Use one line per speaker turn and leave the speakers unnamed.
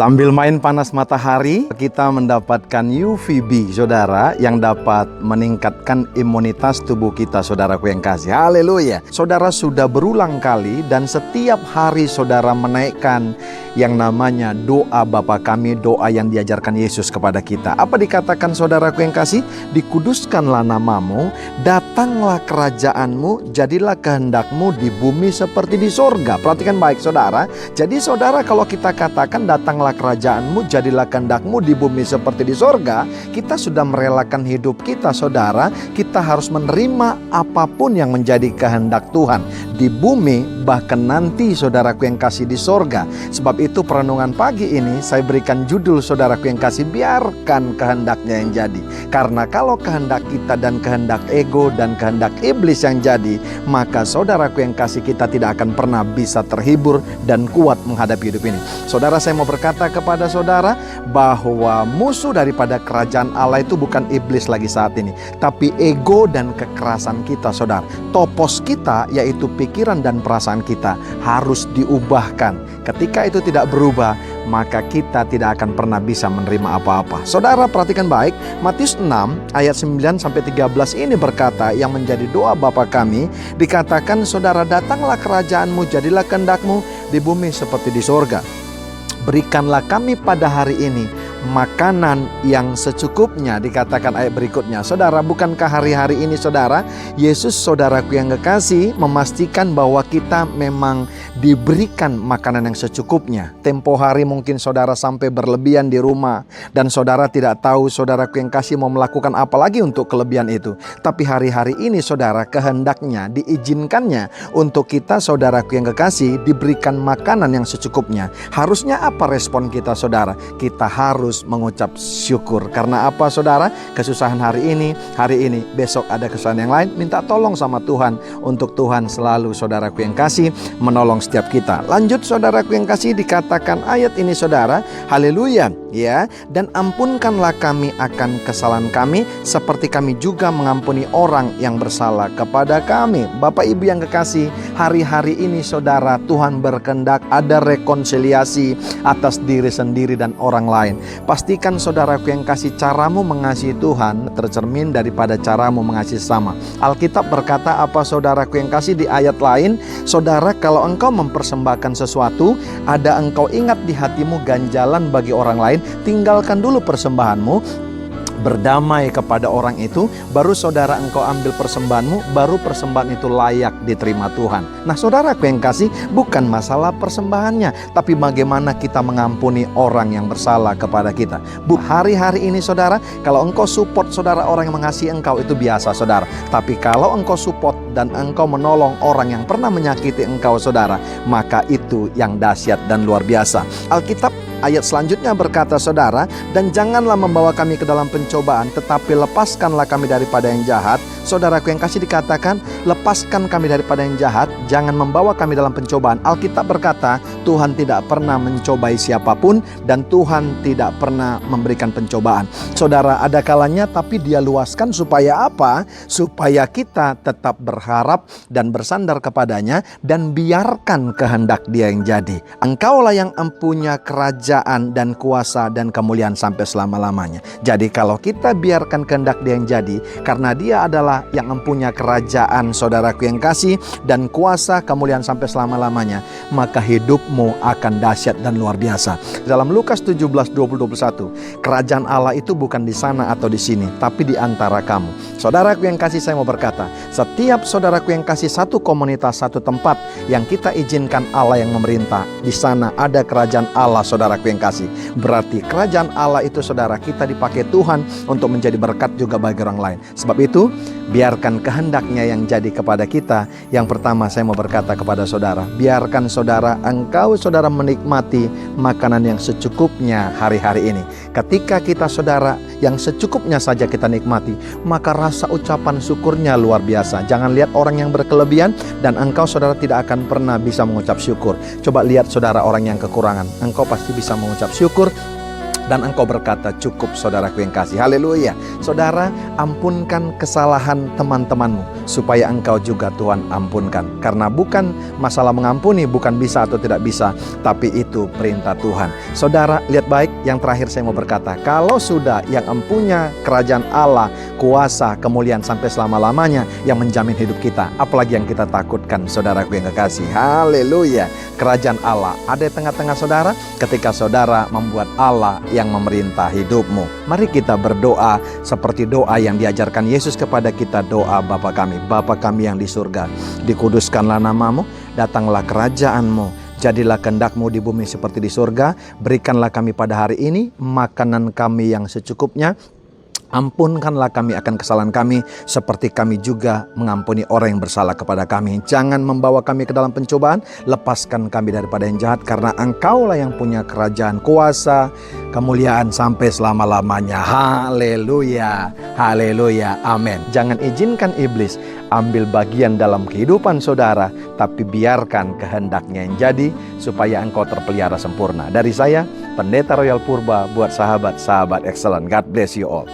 Sambil main panas matahari, kita mendapatkan UVB, saudara, yang dapat meningkatkan imunitas tubuh kita, saudaraku yang kasih. Haleluya. Saudara sudah berulang kali dan setiap hari saudara menaikkan yang namanya doa Bapa kami, doa yang diajarkan Yesus kepada kita. Apa dikatakan saudaraku yang kasih? Dikuduskanlah namamu, datanglah kerajaanmu, jadilah kehendakmu di bumi seperti di sorga. Perhatikan baik saudara. Jadi saudara, kalau kita katakan datanglah kerajaanmu, jadilah kehendakmu di bumi seperti di sorga, kita sudah merelakan hidup kita saudara. Kita harus menerima apapun yang menjadi kehendak Tuhan di bumi, bahkan nanti saudaraku yang kasih di sorga. Sebab itu perenungan pagi ini saya berikan judul saudaraku yang kasih, biarkan kehendaknya yang jadi. Karena kalau kehendak kita dan kehendak ego dan kehendak iblis yang jadi, maka saudaraku yang kasih, kita tidak akan pernah bisa terhibur dan kuat menghadapi hidup ini. Saudara, saya mau berkata kepada saudara bahwa musuh daripada kerajaan Allah itu bukan iblis lagi saat ini, tapi ego dan kekerasan kita saudara. Topos kita yaitu pikiran dan perasaan kita harus diubahkan. Ketika itu tidak berubah, maka kita tidak akan pernah bisa menerima apa-apa. Saudara, perhatikan baik, Matius 6 ayat 9-13 ini berkata, yang menjadi doa Bapa kami, dikatakan saudara, datanglah kerajaanmu, jadilah kehendakmu di bumi seperti di sorga. Berikanlah kami pada hari ini makanan yang secukupnya, dikatakan ayat berikutnya. Saudara, bukankah hari-hari ini saudara, Yesus saudaraku yang kekasih memastikan bahwa kita memang diberikan makanan yang secukupnya. Tempo hari mungkin saudara sampai berlebihan di rumah dan saudara tidak tahu saudaraku yang kasih mau melakukan apa lagi untuk kelebihan itu. Tapi hari-hari ini saudara, kehendaknya, diizinkannya untuk kita saudaraku yang kekasih diberikan makanan yang secukupnya. Harusnya apa respon kita saudara? Kita harus mengucap syukur. Karena apa saudara? Kesusahan hari ini, besok ada kesusahan yang lain, minta tolong sama Tuhan untuk Tuhan selalu saudaraku yang kasih menolong setiap kita. Lanjut saudaraku yang kasih, dikatakan ayat ini saudara, haleluya ya, dan ampunkanlah kami akan kesalahan kami seperti kami juga mengampuni orang yang bersalah kepada kami. Bapak Ibu yang kekasih, hari-hari ini saudara, Tuhan berkehendak ada rekonsiliasi atas diri sendiri dan orang lain. Pastikan saudaraku yang kasih, caramu mengasihi Tuhan tercermin daripada caramu mengasihi sama. Alkitab berkata apa saudaraku yang kasih di ayat lain? Saudara, kalau engkau mempersembahkan sesuatu, ada engkau ingat di hatimu ganjalan bagi orang lain, tinggalkan dulu persembahanmu, berdamai kepada orang itu, baru saudara engkau ambil persembahanmu, baru persembahan itu layak diterima Tuhan. Nah saudaraku yang kasih, bukan masalah persembahannya, tapi bagaimana kita mengampuni orang yang bersalah kepada kita. Hari-hari ini saudara, kalau engkau support saudara orang yang mengasihi engkau, itu biasa saudara. Tapi kalau engkau support dan engkau menolong orang yang pernah menyakiti engkau saudara, maka itu yang dahsyat dan luar biasa. Alkitab ayat selanjutnya berkata saudara, dan janganlah membawa kami ke dalam pencobaan, tetapi lepaskanlah kami daripada yang jahat. Saudaraku yang kasih, dikatakan lepaskan kami daripada yang jahat, jangan membawa kami dalam pencobaan. Alkitab berkata Tuhan tidak pernah mencobai siapapun dan Tuhan tidak pernah memberikan pencobaan. Saudara, ada kalanya tapi Dia luaskan supaya apa? Supaya kita tetap berharap dan bersandar kepadanya dan biarkan kehendak Dia yang jadi. Engkaulah yang mempunyai kerajaan dan kuasa dan kemuliaan sampai selama-lamanya. Jadi kalau kita biarkan kehendak Dia yang jadi, karena Dia adalah yang mempunyai kerajaan saudaraku yang kasih dan kuasa kemuliaan sampai selama-lamanya, maka hidupmu akan dahsyat dan luar biasa. Dalam Lukas 17:20-21, kerajaan Allah itu bukan di sana atau di sini, tapi di antara kamu. Saudaraku yang kasih, saya mau berkata, setiap saudaraku yang kasih, satu komunitas, satu tempat yang kita izinkan Allah yang memerintah, di sana ada kerajaan Allah saudaraku yang kasih. Berarti kerajaan Allah itu saudara, kita dipakai Tuhan untuk menjadi berkat juga bagi orang lain. Sebab itu biarkan kehendaknya yang jadi kepada kita. Yang pertama saya mau berkata kepada saudara, biarkan saudara saudara menikmati makanan yang secukupnya hari-hari ini. Ketika kita saudara yang secukupnya saja kita nikmati, maka rasa ucapan syukurnya luar biasa. Jangan lihat orang yang berkelebihan dan engkau saudara tidak akan pernah bisa mengucap syukur. Coba lihat saudara orang yang kekurangan, engkau pasti bisa mengucap syukur. Dan engkau berkata, cukup saudaraku yang kasih. Haleluya. Saudara, ampunkan kesalahan teman-temanmu, supaya engkau juga Tuhan ampunkan. Karena bukan masalah mengampuni, bukan bisa atau tidak bisa, tapi itu perintah Tuhan. Saudara, lihat baik, yang terakhir saya mau berkata, kalau sudah yang empunya kerajaan Allah, kuasa, kemuliaan sampai selama-lamanya, yang menjamin hidup kita, apalagi yang kita takutkan, saudaraku yang kekasih. Haleluya. Kerajaan Allah ada di tengah-tengah saudara ketika saudara membuat Allah yang memerintah hidupmu. Mari kita berdoa seperti doa yang diajarkan Yesus kepada kita, doa Bapa kami. Bapa kami yang di surga, dikuduskanlah namamu, datanglah kerajaanmu, jadilah kehendak-Mu di bumi seperti di surga. Berikanlah kami pada hari ini makanan kami yang secukupnya. Ampunkanlah kami akan kesalahan kami, seperti kami juga mengampuni orang yang bersalah kepada kami. Jangan membawa kami ke dalam pencobaan, lepaskan kami daripada yang jahat, karena Engkaulah yang punya kerajaan, kuasa, kemuliaan sampai selama-lamanya. Haleluya, haleluya, amin. Jangan izinkan iblis ambil bagian dalam kehidupan saudara, tapi biarkan kehendaknya yang jadi, supaya engkau terpelihara sempurna. Dari saya, Pendeta Royal Purba, buat sahabat-sahabat excellent. God bless you all.